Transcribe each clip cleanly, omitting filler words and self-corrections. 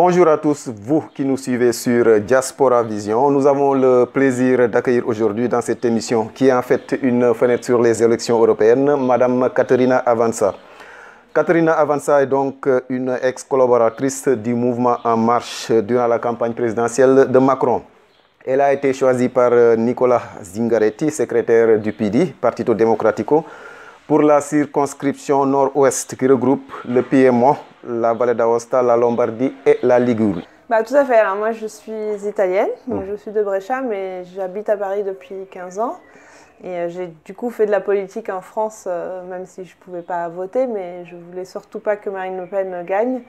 Bonjour à tous, vous qui nous suivez sur Diaspora Vision. Nous avons le plaisir d'accueillir aujourd'hui dans cette émission, qui est en fait une fenêtre sur les élections européennes, Madame Caterina Avanza. Caterina Avanza est donc une ex-collaboratrice du mouvement En Marche durant la campagne présidentielle de Macron. Elle a été choisie par Nicola Zingaretti, secrétaire du PD, Partito Democratico, pour la circonscription nord-ouest qui regroupe le Piémont, la Valle d'Aosta, la Lombardie et la Ligurie. Tout à fait. Alors moi je suis italienne, donc je suis de Brescia, mais j'habite à Paris depuis 15 ans. Et j'ai du coup fait de la politique en France, même si je ne pouvais pas voter, mais je ne voulais surtout pas que Marine Le Pen gagne.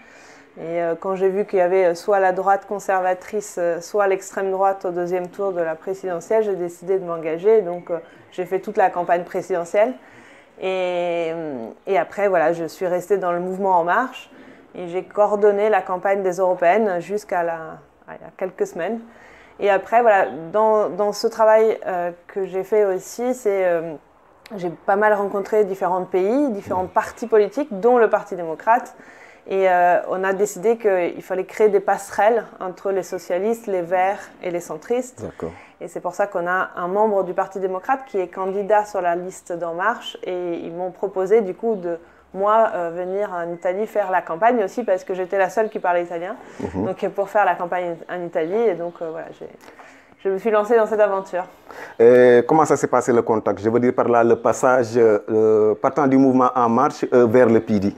Et quand j'ai vu qu'il y avait soit la droite conservatrice, soit l'extrême droite au deuxième tour de la présidentielle, j'ai décidé de m'engager. Donc j'ai fait toute la campagne présidentielle. Et après, voilà, je suis restée dans le mouvement En Marche et j'ai coordonné la campagne des européennes jusqu'à il y a quelques semaines. Et après, voilà, dans ce travail que j'ai fait aussi, j'ai pas mal rencontré différents pays, différents partis politiques, dont le Parti démocrate. Et on a décidé qu'il fallait créer des passerelles entre les socialistes, les Verts et les centristes. D'accord. Et c'est pour ça qu'on a un membre du Parti démocrate qui est candidat sur la liste d'En Marche. Et ils m'ont proposé du coup de moi venir en Italie faire la campagne aussi parce que j'étais la seule qui parlait italien. Donc pour faire la campagne en Italie. Et donc voilà, je me suis lancée dans cette aventure. Et comment ça s'est passé le contact? Je veux dire par là le passage partant du mouvement En Marche vers le PD.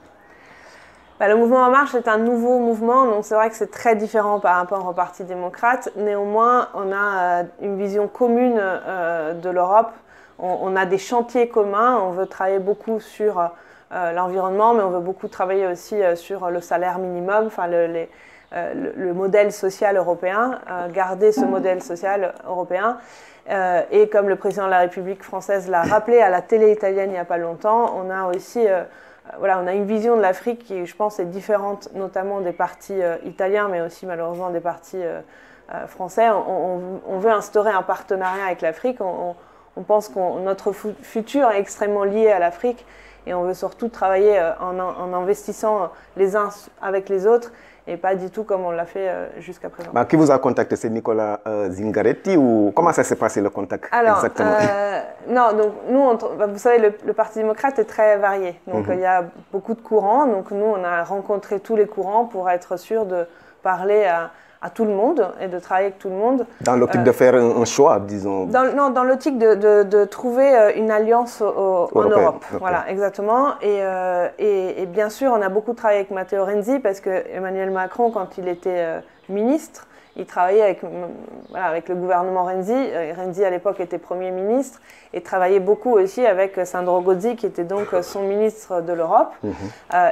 Le mouvement En Marche est un nouveau mouvement, donc c'est vrai que c'est très différent par rapport au Parti démocrate. Néanmoins, on a une vision commune de l'Europe. On a des chantiers communs. On veut travailler beaucoup sur l'environnement, mais on veut beaucoup travailler aussi sur le salaire minimum, enfin le modèle social européen, garder ce modèle social européen. Et comme le président de la République française l'a rappelé à la télé italienne il n'y a pas longtemps, on a aussi voilà, on a une vision de l'Afrique qui, je pense, est différente, notamment des partis italiens, mais aussi malheureusement des partis français. On veut instaurer un partenariat avec l'Afrique. On pense que notre futur est extrêmement lié à l'Afrique et on veut surtout travailler en investissant les uns avec les autres et pas du tout comme on l'a fait jusqu'à présent. Qui vous a contacté? C'est Nicola Zingaretti ou comment ça s'est passé le contact? Alors, exactement? non, donc nous, vous savez, le Parti démocrate est très varié. Donc il y a beaucoup de courants. Donc nous, on a rencontré tous les courants pour être sûr de parler à tout le monde et de travailler avec tout le monde. Dans l'optique de faire un choix, disons. Dans l'optique de trouver une alliance en Europe. Okay. Voilà, exactement. Et bien sûr, on a beaucoup travaillé avec Matteo Renzi parce que Emmanuel Macron, quand il était ministre, il travaillait avec le gouvernement Renzi. Renzi, à l'époque, était Premier ministre et travaillait beaucoup aussi avec Sandro Gozi, qui était donc son ministre de l'Europe.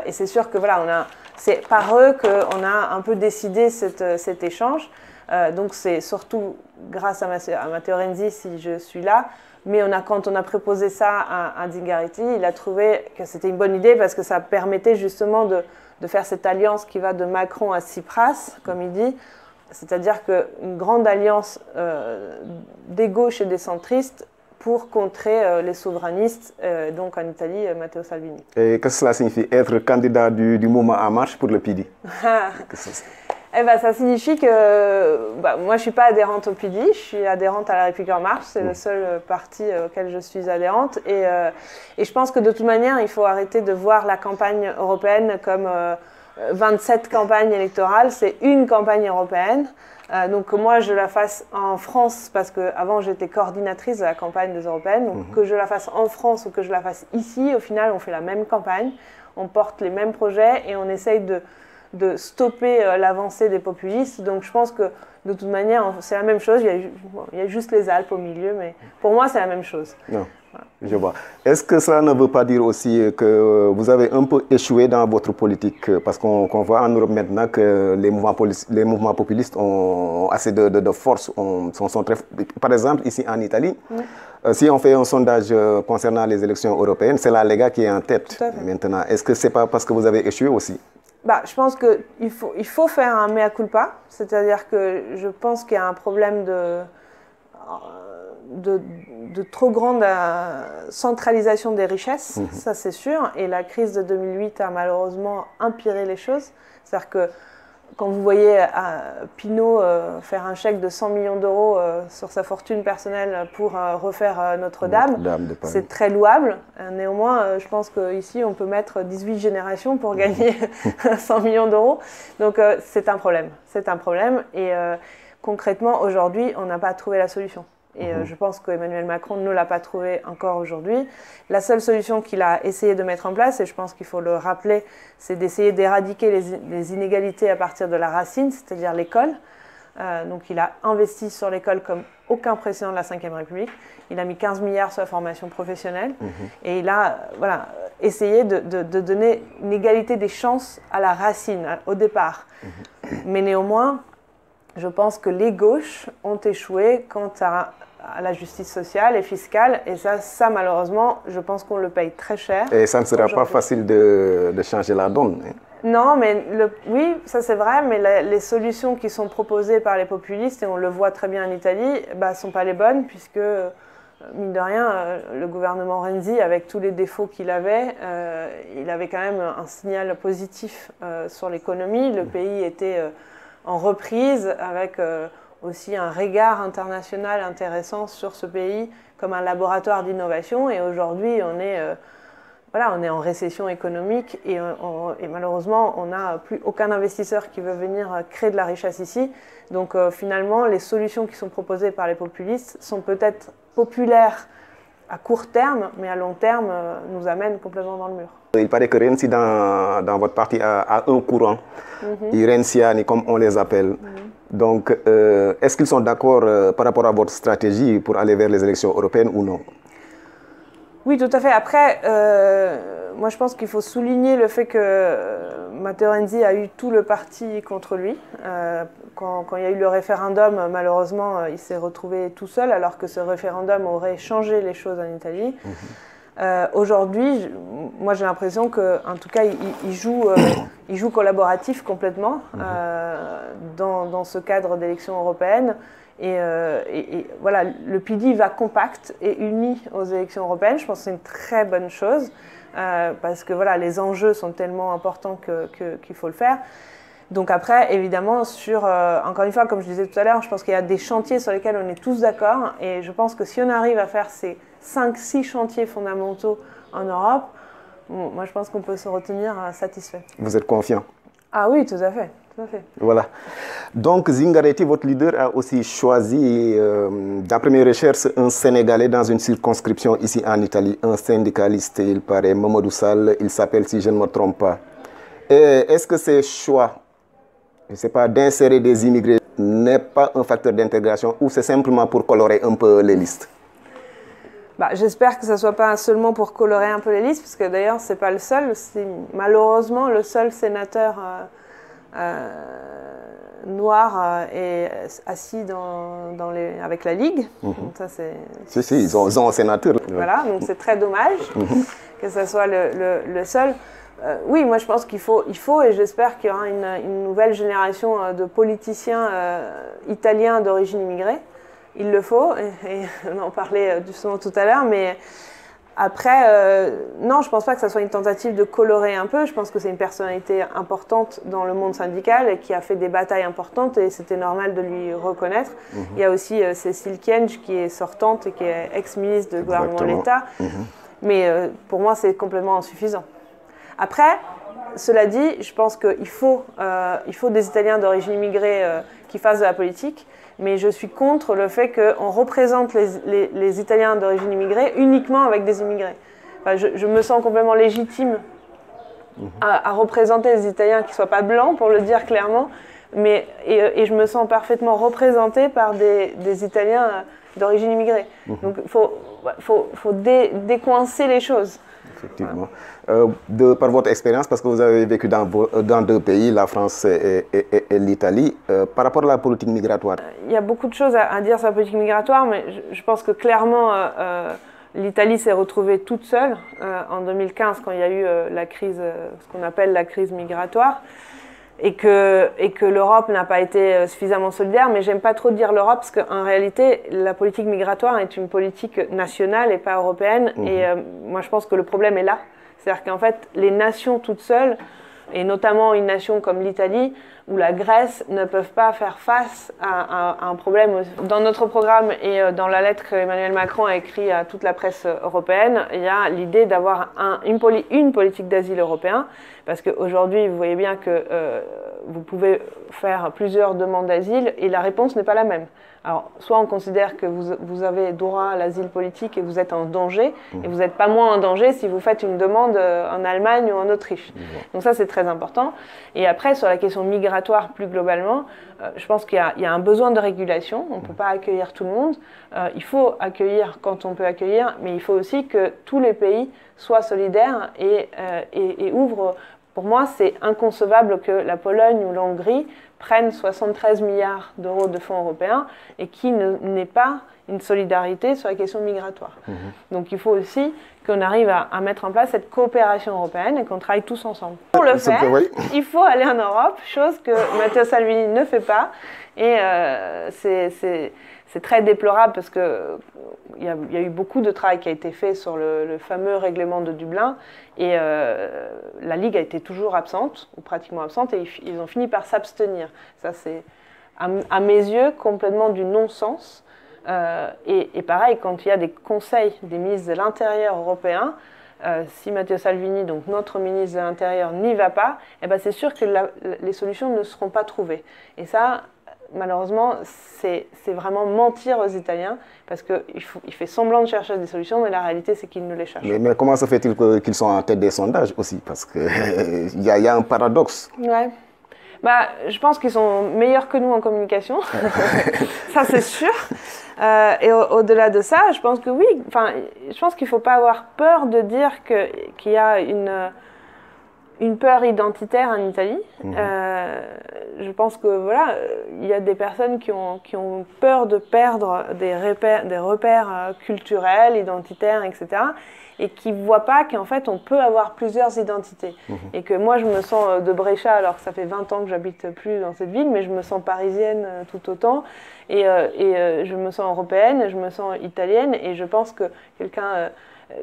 Et c'est sûr que voilà, c'est par eux qu'on a un peu décidé cet échange. Donc c'est surtout grâce à Matteo Renzi si je suis là. Mais quand on a proposé ça à Zingaretti, il a trouvé que c'était une bonne idée parce que ça permettait justement de faire cette alliance qui va de Macron à Tsipras, comme il dit. C'est-à-dire qu'une grande alliance des gauches et des centristes pour contrer les souverainistes, donc en Italie, Matteo Salvini. Et qu'est-ce que cela signifie, être candidat du mouvement En Marche pour le PD? Ça signifie que moi je ne suis pas adhérente au PD, je suis adhérente à la République En Marche, c'est le seul parti auquel je suis adhérente. Et je pense que de toute manière, il faut arrêter de voir la campagne européenne comme 27 campagnes électorales, c'est une campagne européenne. Donc que moi je la fasse en France, parce qu'avant j'étais coordinatrice de la campagne des européennes, donc que je la fasse en France ou que je la fasse ici, au final on fait la même campagne, on porte les mêmes projets et on essaye de stopper l'avancée des populistes. Donc je pense que de toute manière c'est la même chose, il y a juste les Alpes au milieu, mais pour moi c'est la même chose. Non. Voilà. Je vois. Est-ce que cela ne veut pas dire aussi que vous avez un peu échoué dans votre politique? Parce qu'on voit en Europe maintenant que les mouvements populistes ont assez de force. Sont très... Par exemple, ici en Italie, si on fait un sondage concernant les élections européennes, c'est la Lega qui est en tête maintenant. Est-ce que ce n'est pas parce que vous avez échoué aussi? Je pense qu'il faut faire un mea culpa, c'est-à-dire que je pense qu'il y a un problème de trop grande centralisation des richesses, ça c'est sûr, et la crise de 2008 a malheureusement empiré les choses. C'est-à-dire que quand vous voyez Pinault faire un chèque de 100 millions d'euros sur sa fortune personnelle pour refaire Notre-Dame, c'est très louable. Néanmoins, je pense qu'ici, on peut mettre 18 générations pour gagner 100 millions d'euros. Donc, c'est un problème. C'est un problème. Et concrètement, aujourd'hui, on n'a pas trouvé la solution. Et je pense qu'Emmanuel Macron ne l'a pas trouvé encore aujourd'hui. La seule solution qu'il a essayé de mettre en place, et je pense qu'il faut le rappeler, c'est d'essayer d'éradiquer les inégalités à partir de la racine, c'est-à-dire l'école. Donc il a investi sur l'école comme aucun précédent de la Ve République. Il a mis 15 milliards sur la formation professionnelle. Et il a essayé de donner une égalité des chances à la racine, au départ. Mais néanmoins, je pense que les gauches ont échoué quant à la justice sociale et fiscale. Et ça malheureusement, je pense qu'on le paye très cher. Et ça ne sera pas facile de changer la donne. Non, mais oui, ça c'est vrai, mais les solutions qui sont proposées par les populistes, et on le voit très bien en Italie, ne sont pas les bonnes, puisque, mine de rien, le gouvernement Renzi, avec tous les défauts qu'il avait, il avait quand même un signal positif sur l'économie. Le pays était en reprise, avec aussi un regard international intéressant sur ce pays comme un laboratoire d'innovation. Et aujourd'hui, on est en récession économique et malheureusement, on n'a plus aucun investisseur qui veut venir créer de la richesse ici. Donc finalement, les solutions qui sont proposées par les populistes sont peut-être populaires à court terme, mais à long terme, nous amènent complètement dans le mur. Il paraît que Renzi, dans votre parti, a un courant, les Renziani, comme on les appelle. Donc, est-ce qu'ils sont d'accord par rapport à votre stratégie pour aller vers les élections européennes ou non? Oui, tout à fait. Après, moi je pense qu'il faut souligner le fait que Matteo Renzi a eu tout le parti contre lui. Quand il y a eu le référendum, malheureusement, il s'est retrouvé tout seul, alors que ce référendum aurait changé les choses en Italie. Aujourd'hui, moi j'ai l'impression qu'en tout cas, il joue collaboratif complètement dans ce cadre d'élections européennes. Et voilà, le PD va compact et uni aux élections européennes. Je pense que c'est une très bonne chose parce que voilà, les enjeux sont tellement importants qu'il faut le faire. Donc après, évidemment, encore une fois, comme je disais tout à l'heure, je pense qu'il y a des chantiers sur lesquels on est tous d'accord. Et je pense que si on arrive à faire ces 5-6 chantiers fondamentaux en Europe, moi je pense qu'on peut se retenir satisfait. Vous êtes confiant? Ah oui, tout à fait. Voilà. Donc Zingaretti, votre leader, a aussi choisi, d'après mes recherches, un Sénégalais dans une circonscription ici en Italie, un syndicaliste, il paraît, Mamadou Sall, il s'appelle, si je ne me trompe pas. Est-ce que ces choix, je ne sais pas, d'insérer des immigrés n'est pas un facteur d'intégration ou c'est simplement pour colorer un peu les listes? J'espère que ce ne soit pas seulement pour colorer un peu les listes, parce que d'ailleurs, ce n'est pas le seul, c'est malheureusement le seul sénateur noir est assis avec la Ligue. Donc ça, si, ils ont un sénateur. Voilà, donc c'est très dommage que ce soit le seul. Oui, moi je pense qu'il faut et j'espère qu'il y aura une nouvelle génération de politiciens italiens d'origine immigrée. Il le faut, et on en parlait justement tout à l'heure, mais après, non, je ne pense pas que ça soit une tentative de colorer un peu. Je pense que c'est une personnalité importante dans le monde syndical et qui a fait des batailles importantes et c'était normal de lui reconnaître. Il y a aussi Cécile Kyenge qui est sortante et qui est ex-ministre du gouvernement de l'État. Mais pour moi, c'est complètement insuffisant. Après, cela dit, je pense qu'il faut des Italiens d'origine immigrée qui fassent de la politique. Mais je suis contre le fait qu'on représente les Italiens d'origine immigrée uniquement avec des immigrés. Enfin, je me sens complètement légitime à représenter les Italiens qui ne soient pas blancs, pour le dire clairement, et je me sens parfaitement représentée par des Italiens d'origine immigrée. Donc il faut décoincer les choses. Effectivement. Par votre expérience, parce que vous avez vécu dans deux pays, la France et l'Italie, par rapport à la politique migratoire. Il y a beaucoup de choses à dire sur la politique migratoire, mais je pense que clairement, l'Italie s'est retrouvée toute seule en 2015 quand il y a eu la crise, ce qu'on appelle la crise migratoire, et que l'Europe n'a pas été suffisamment solidaire. Mais j'aime pas trop dire l'Europe parce qu'en réalité, la politique migratoire est une politique nationale et pas européenne. Et moi, je pense que le problème est là. C'est-à-dire qu'en fait, les nations toutes seules, et notamment une nation comme l'Italie, ou la Grèce ne peuvent pas faire face à un problème. Dans notre programme et dans la lettre qu'Emmanuel Macron a écrite à toute la presse européenne, il y a l'idée d'avoir une politique d'asile européen, parce qu'aujourd'hui, vous voyez bien que vous pouvez faire plusieurs demandes d'asile et la réponse n'est pas la même. Alors, soit on considère que vous avez droit à l'asile politique et vous êtes en danger, et vous n'êtes pas moins en danger si vous faites une demande en Allemagne ou en Autriche. Donc ça, c'est très important. Et après, sur la question migratoire plus globalement, je pense qu'il y a un besoin de régulation. On ne peut pas accueillir tout le monde. Il faut accueillir quand on peut accueillir, mais il faut aussi que tous les pays soient solidaires et ouvrent. Pour moi, c'est inconcevable que la Pologne ou la Hongrie prennent 73 milliards d'euros de fonds européens et qui n'aient pas une solidarité sur la question migratoire. Donc il faut aussi qu'on arrive à mettre en place cette coopération européenne et qu'on travaille tous ensemble. Pour le faire, il faut aller en Europe, chose que Matteo Salvini ne fait pas. Et c'est très déplorable parce qu'il y a eu beaucoup de travail qui a été fait sur le fameux règlement de Dublin et la Ligue a été toujours absente, ou pratiquement absente, et ils ont fini par s'abstenir. Ça, c'est, à mes yeux, complètement du non-sens. Et pareil, quand il y a des conseils des ministres de l'Intérieur européens, si Matteo Salvini, donc notre ministre de l'Intérieur, n'y va pas, eh ben c'est sûr que les solutions ne seront pas trouvées. Et ça, malheureusement, c'est vraiment mentir aux Italiens, parce qu'il fait semblant de chercher des solutions, mais la réalité, c'est qu'il ne les cherche pas. Mais comment se fait-il qu'ils sont en tête des sondages aussi? Parce qu'il y a un paradoxe. Ouais. Bah, je pense qu'ils sont meilleurs que nous en communication, ça c'est sûr. Et au-delà de ça, je pense que oui, je pense qu'il ne faut pas avoir peur de dire qu'il y a une peur identitaire en Italie. Je pense que voilà, il y a des personnes qui ont peur de perdre des repères culturels, identitaires, etc. et qui ne voient pas qu'en fait on peut avoir plusieurs identités. Et que moi je me sens de Brescia, alors que ça fait 20 ans que j'habite plus dans cette ville, mais je me sens parisienne tout autant, et je me sens européenne, je me sens italienne, et je pense que quelqu'un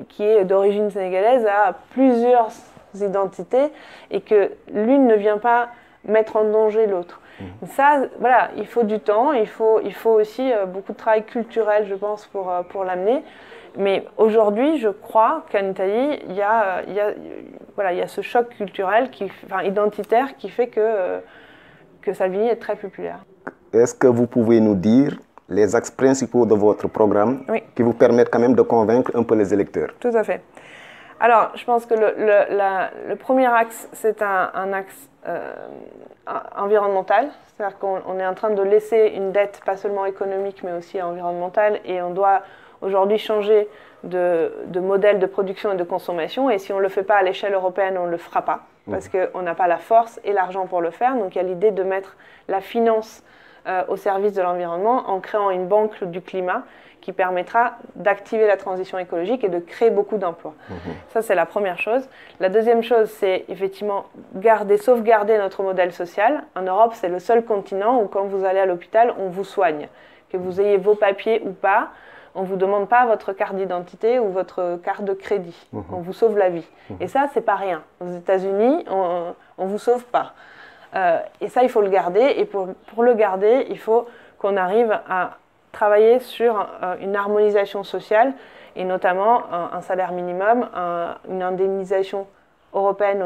qui est d'origine sénégalaise a plusieurs identités, et que l'une ne vient pas mettre en danger l'autre. Ça, voilà, il faut du temps, il faut aussi beaucoup de travail culturel, je pense, pour l'amener. Mais aujourd'hui, je crois qu'en Italie, il y a ce choc culturel, identitaire, qui fait que Salvini est très populaire. Est-ce que vous pouvez nous dire les axes principaux de votre programme qui vous permettent quand même de convaincre un peu les électeurs? Tout à fait. Alors, je pense que le premier axe, c'est un axe environnemental. C'est-à-dire qu'on est en train de laisser une dette, pas seulement économique, mais aussi environnementale, et on doit aujourd'hui changer de modèle de production et de consommation, et si on ne le fait pas à l'échelle européenne, on ne le fera pas, parce qu'on n'a pas la force et l'argent pour le faire. Donc il y a l'idée de mettre la finance au service de l'environnement en créant une banque du climat qui permettra d'activer la transition écologique et de créer beaucoup d'emplois. Ça, c'est la première chose. La deuxième chose, c'est effectivement sauvegarder notre modèle social. En Europe, c'est le seul continent où quand vous allez à l'hôpital, on vous soigne. Que vous ayez vos papiers ou pas, on ne vous demande pas votre carte d'identité ou votre carte de crédit. On vous sauve la vie. Et ça, c'est pas rien. Aux États-Unis, on ne vous sauve pas. Et ça, il faut le garder. Et pour le garder, il faut qu'on arrive à travailler sur une harmonisation sociale, et notamment un salaire minimum, une indemnisation européenne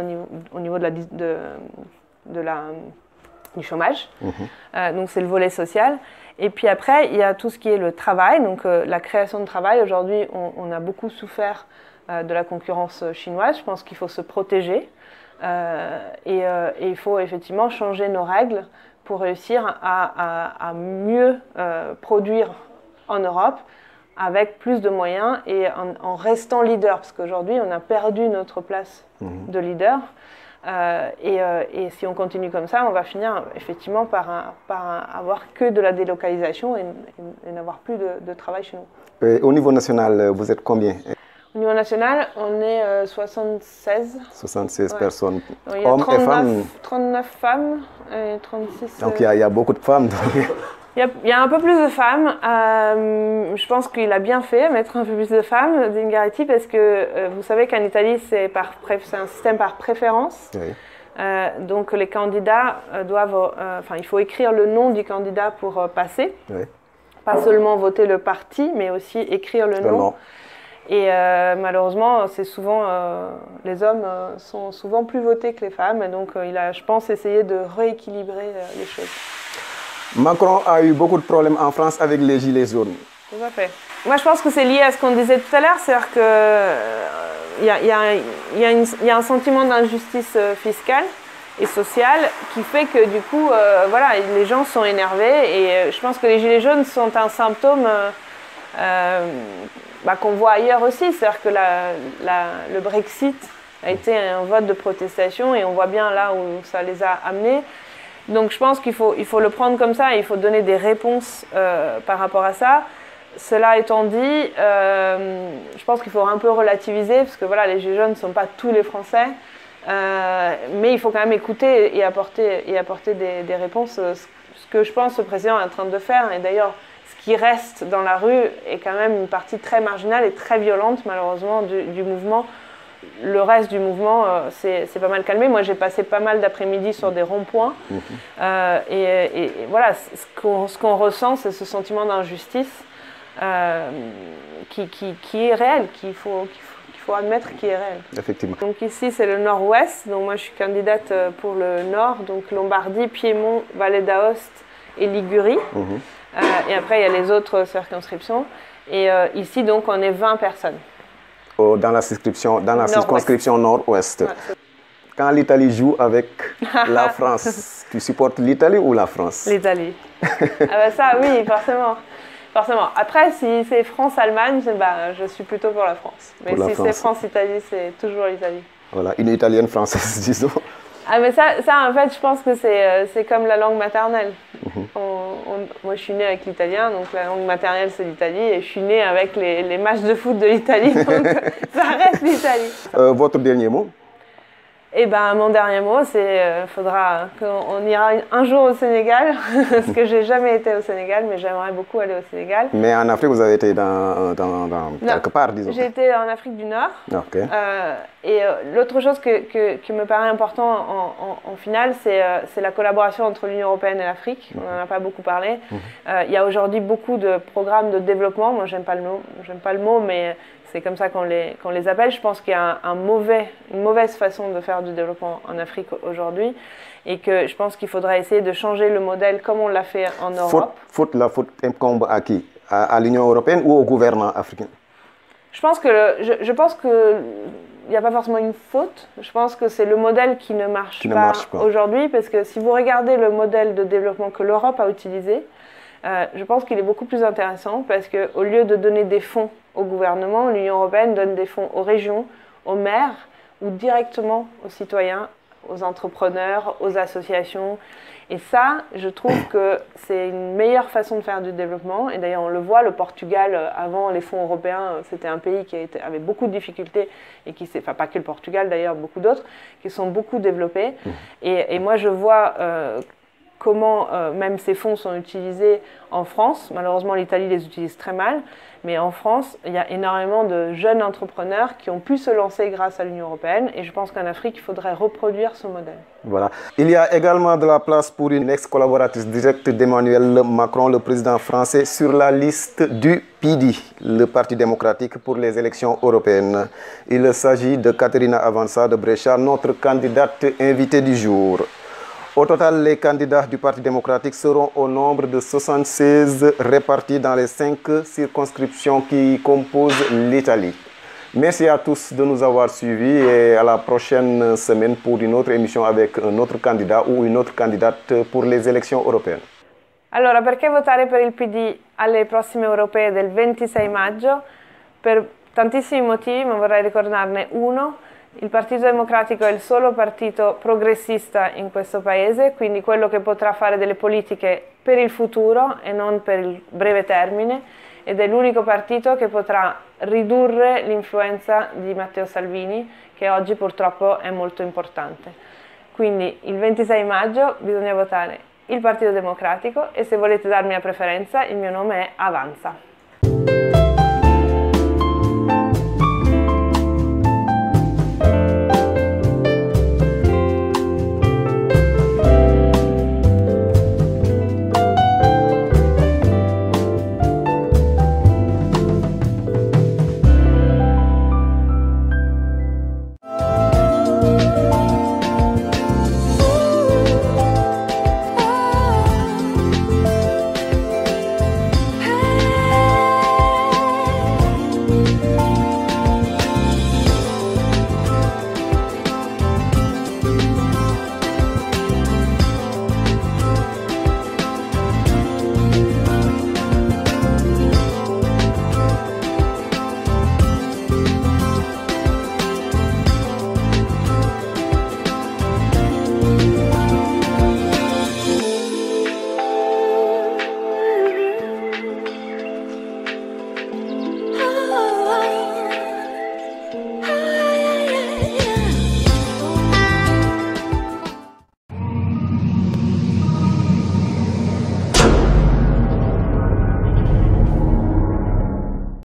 au niveau du chômage. Donc c'est le volet social. Et puis après, il y a tout ce qui est le travail, donc la création de travail. Aujourd'hui, on a beaucoup souffert de la concurrence chinoise. Je pense qu'il faut se protéger et il faut effectivement changer nos règles pour réussir à mieux produire en Europe avec plus de moyens et en restant leader, parce qu'aujourd'hui on a perdu notre place de leader. Et si on continue comme ça, on va finir effectivement par avoir que de la délocalisation et n'avoir plus de travail chez nous. Et au niveau national, vous êtes combien? Au niveau national, on est 76. 76 personnes, il y a hommes et femmes. 39 femmes et 36... Donc il y a beaucoup de femmes. Il y a un peu plus de femmes. Je pense qu'il a bien fait à mettre un peu plus de femmes, Zingaretti, parce que vous savez qu'en Italie, c'est un système par préférence. Donc les candidats doivent, il faut écrire le nom du candidat pour passer. Oui. Pas seulement voter le parti, mais aussi écrire le nom. Et malheureusement, c'est souvent, les hommes sont souvent plus votés que les femmes. Et donc il a, je pense, essayé de rééquilibrer les choses. Macron a eu beaucoup de problèmes en France avec les gilets jaunes. Tout à fait. Moi, je pense que c'est lié à ce qu'on disait tout à l'heure, c'est-à-dire qu'il y a un sentiment d'injustice fiscale et sociale qui fait que du coup, voilà, les gens sont énervés et je pense que les gilets jaunes sont un symptôme qu'on voit ailleurs aussi, c'est-à-dire que le Brexit a été un vote de protestation et on voit bien là où ça les a amenés. Donc je pense qu'il faut le prendre comme ça et il faut donner des réponses par rapport à ça. Cela étant dit, je pense qu'il faut un peu relativiser parce que voilà, les gilets jaunes ne sont pas tous les Français, mais il faut quand même écouter et apporter des réponses. Ce que je pense que le président est en train de faire, et d'ailleurs ce qui reste dans la rue est quand même une partie très marginale et très violente malheureusement du mouvement. Le reste du mouvement, c'est pas mal calmé. Moi, j'ai passé pas mal d'après-midi sur des ronds-points. Et voilà, ce qu'on ressent, c'est ce sentiment d'injustice qui est réel, qu'il faut admettre qu'il est réel. Effectivement. Donc ici, c'est le nord-ouest. Donc moi, je suis candidate pour le nord, donc Lombardie, Piémont, Valle d'Aoste et Ligurie. Et après, il y a les autres circonscriptions. Et ici, donc, on est 20 personnes. Dans la circonscription nord-ouest. Ouais. Quand l'Italie joue avec la France, tu supportes l'Italie ou la France? L'Italie. Ça, oui, forcément. Après, si c'est France-Allemagne, je suis plutôt pour la France. Mais si c'est France-Italie, c'est toujours l'Italie. Voilà, une italienne française, disons. Mais ça, en fait, je pense que c'est comme la langue maternelle. Moi, je suis née avec l'italien, donc la langue maternelle, c'est l'Italie. Et je suis née avec les matchs de foot de l'Italie, donc ça reste l'Italie. Votre dernier mot? Mon dernier mot, c'est faudra qu'on ira un jour au Sénégal, parce que j'ai jamais été au Sénégal, mais j'aimerais beaucoup aller au Sénégal. Mais en Afrique, vous avez été dans quelque part, disons. J'ai été en Afrique du Nord. Okay. Et l'autre chose qui me paraît important en finale, c'est la collaboration entre l'Union européenne et l'Afrique. On n'en a pas beaucoup parlé. Il y a aujourd'hui beaucoup de programmes de développement. Moi, j'aime pas le mot, mais c'est comme ça qu'on les appelle. Je pense qu'il y a une mauvaise façon de faire du développement en Afrique aujourd'hui et que je pense qu'il faudrait essayer de changer le modèle comme on l'a fait en Europe. La faute incombe à qui? À l'Union européenne ou au gouvernement africain? Je pense que il n'y a pas forcément une faute. Je pense que c'est le modèle qui ne marche pas aujourd'hui parce que si vous regardez le modèle de développement que l'Europe a utilisé, je pense qu'il est beaucoup plus intéressant parce qu'au lieu de donner des fonds au gouvernement, l'Union européenne donne des fonds aux régions, aux maires ou directement aux citoyens, aux entrepreneurs, aux associations. Et ça, je trouve que c'est une meilleure façon de faire du développement. Et d'ailleurs, on le voit, le Portugal, avant les fonds européens, c'était un pays qui avait beaucoup de difficultés et pas que le Portugal d'ailleurs, beaucoup d'autres, qui sont beaucoup développés. Et moi, je vois comment même ces fonds sont utilisés en France. Malheureusement, l'Italie les utilise très mal. Mais en France, il y a énormément de jeunes entrepreneurs qui ont pu se lancer grâce à l'Union européenne. Et je pense qu'en Afrique, il faudrait reproduire ce modèle. Voilà. Il y a également de la place pour une ex-collaboratrice directe d'Emmanuel Macron, le président français, sur la liste du PD, le Parti démocratique pour les élections européennes. Il s'agit de Caterina Avanza de Brescia, notre candidate invitée du jour. Au total, les candidats du Parti démocratique seront au nombre de 76 répartis dans les 5 circonscriptions qui composent l'Italie. Merci à tous de nous avoir suivis et à la prochaine semaine pour une autre émission avec un autre candidat ou une autre candidate pour les élections européennes. Allora, perché votare per il PD alle prossime europee del 26 maggio? Per tantissimi motivi, ma vorrei ricordarne uno. Il Partito Democratico è il solo partito progressista in questo paese, quindi quello che potrà fare delle politiche per il futuro e non per il breve termine, ed è l'unico partito che potrà ridurre l'influenza di Matteo Salvini, che oggi purtroppo è molto importante. Quindi il 26 maggio bisogna votare il Partito Democratico e se volete darmi la preferenza il mio nome è Avanza.